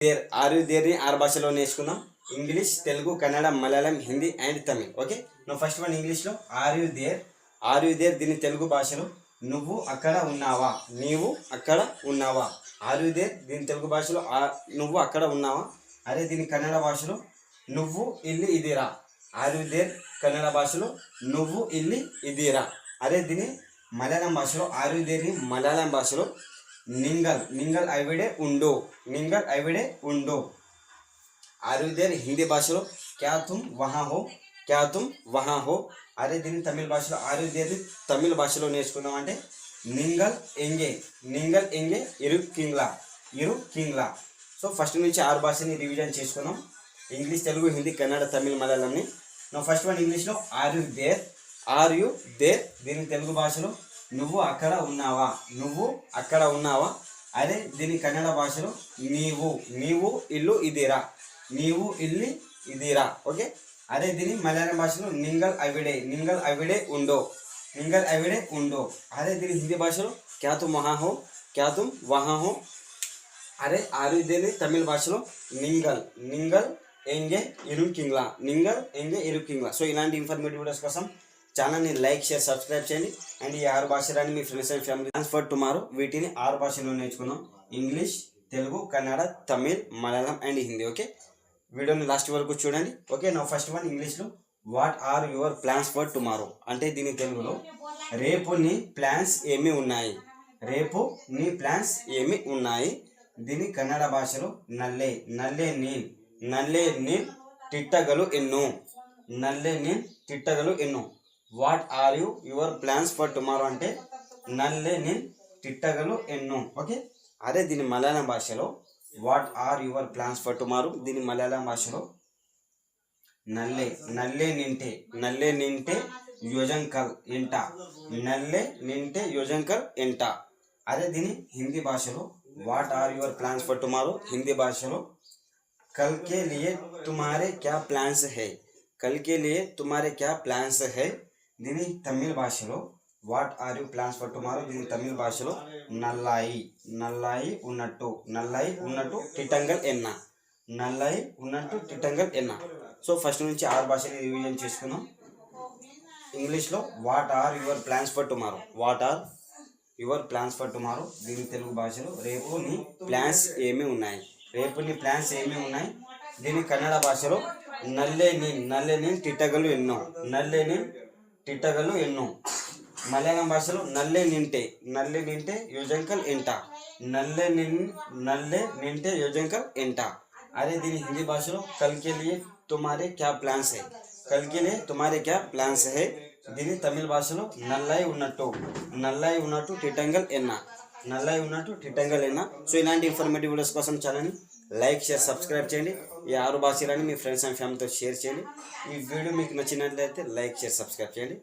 There are you there ని 6 భాషలో నేర్చుకుందాం. English, Telugu, Kannada, Malayalam, Hindi and Tamil. Okay, నువ్వు ఫస్ట్ వన్ ఇంగ్లీష్లో are you there. Are you there దీని తెలుగు భాషలో నువ్వు అక్కడ ఉన్నావా, నీవు అక్కడ ఉన్నావా. ఆర్ యు దేర్ దీని తెలుగు భాషలో నువ్వు అక్కడ ఉన్నావా. అదే దీని కన్నడ భాషలో నువ్వు ఇల్లి ఇదిరా. ఆర్ యు దేర్ కన్నడ భాషలో నువ్వు ఇల్లి ఇదిరా. అదే దీని మలయాళం భాషలో ఆర్ యు దేర్ని మలయాళం భాషలో నింగల్ నింగల్ ఐవిడే ఉండు, నింగల్ ఐవిడే ఉండు. ఆర్ యు దేర్ హిందీ భాషలో క్యా తుమ్ వహా హో, క్యా తుమ్ వహా హో. అదే దీన్ని తమిళ భాషలో ఆర్ యు దేర్ తమిళ భాషలో నేర్చుకుందాం అంటే నింగల్ ఎంగే, నింగల్ ఎంగే ఇరు కింగ్లా, ఇరు కింగ్లా. సో ఫస్ట్ నుంచి 6 భాషని రివిజన్ చేసుకుందాం. ఇంగ్లీష్, తెలుగు, హిందీ, కన్నడ, తమిళ, మలయాళంని. నా ఫస్ట్ వన్ ఇంగ్లీష్లో are you there. Are you there దీని తెలుగు భాషలో నువ్వు అక్కడ ఉన్నావా, నువ్వు అక్కడ ఉన్నావా. అదే దీని కన్నడ భాషలో నీవు, నీవు ఇల్లు ఇదిరా, నీవు ఇల్లి ఇదిరా. ఓకే, అదే దీని మలయాళం భాషలో నింగల్ ఐవిడే, నింగల్ ఐవిడే ఉండో, నింగల్ ఐవిడే ఉండో. అదే దీని హిందీ భాషలో క్యా తుమ్ వహా హో, క్యా తుమ్ వహా హో. అదే ఆర్ యు దేర్ తమిళ భాషలో నింగల్, నింగల్ ఎంగే ఇరు కింగ్లా, నింగల్ ఎంగే ఇరు కింగ్లా. సో ఇలాంటి ఇన్ఫర్మేటివ్ వీడియోస్ కోసం ఛానల్ని లైక్, షేర్, సబ్స్క్రైబ్ చేయండి. అండ్ ఈ 6 భాషలని మీ friends and family transfer tomorrow. వీటిని 6 భాషల్లో నేర్చుకుందాం. English, Telugu, Kannada, Tamil, Malayalam and Hindi. Okay, వీడియోని లాస్ట్ వరకు చూడండి. ఓకే, నా ఫస్ట్ వన్ ఇంగ్లీష్లో what are your plans for tomorrow అంటే దీని తెలుగులో రేపు నీ ప్లాన్స్ ఏమి ఉన్నాయి, రేపు నీ ప్లాన్స్ ఏమి ఉన్నాయి. దీని కన్నడ భాషలో నల్లే, నల్లే నీల్, నల్లే నీల్ తిట్టగలు ఎన్నో, నల్లే నీల్ తిట్టగలు ఎన్నో. What are your plans for tomorrow అంటే నల్లే నీల్ తిట్టగలు ఎన్నో. ఓకే, అదే దీని మలయాళం భాషలో what are your plans for tomorrow దీని మలయాళం భాషలో నల్లే, నల్లే నింటే, నల్లే నింటే యోజంకల్ ఎంట, నల్లే నింటే యోజంకల్ ఎంట. అదే దీని హిందీ భాషలో what are your plans for tomorrow Hindi భాషలో కల్ కే లియే తుమ్హారే క్యా ప్లాన్స్ హై, కల్ కే లియే తుమ్హారే క్యా ప్లాన్స్ హై. దీని తమిళ భాషలో what are you plans for tomorrow దీని తమిళ భాషలో నల్లాయి, నల్లాయి ఉన్నట్టు, నల్లాయి ఉన్నట్టు టిటంగల్ ఎన్న, నల్లాయి ఉన్నట్టు టిటంగల్ ఎన్న. సో ఫస్ట్ నుంచి 6 భాషని రివిజన్ చేసుకుందాం. ఇంగ్లీష్లో what are your plans for tomorrow, what are your plans for tomorrow దీని తెలుగు భాషలో రేపు నీ ప్లాన్స్ ఏమి ఉన్నాయి, రేపు నీ ప్లాన్స్ ఏమి ఉన్నాయి. దీని కన్నడ భాషలో నల్లే నీల్, నల్లే నీల్ తిట్టగలు ఎన్నో, నల్లే నీల్ తిట్టగలు ఎన్నో. మలయాళం భాషలో నల్లే నింటే, నల్లే నింటే యోజంకల్ ఎంట, నల్లే నల్లే నింటే యోజంకల్ ఎంట. అదే దీని హిందీ భాషలో కల్ కే లియే తుమ్హారే క్యా ప్లాన్స్ హై, కల్ కే లియే తుమ్హారే క్యా ప్లాన్స్ హై. దీని తమిళ భాషలో నల్లాయి ఉన్నట్టు, నల్లాయి ఉన్నట్టు టిటంగల్ ఎన్న, నల్లాయి ఉన్నట్టు టిటంగల్ ఎన్న. సో ఇలాంటి ఇన్ఫర్మేటివ్ వీడియోస్ కోసం ఛానల్ని లైక్, షేర్, సబ్స్క్రైబ్ చేయండి. ఈ 6 భాషలని మీ ఫ్రెండ్స్ అండ్ ఫ్యామిలీతో షేర్ చేయండి. ఈ వీడియో మీకు నచ్చినట్లయితే లైక్, షేర్, సబ్స్క్రైబ్ చేయండి.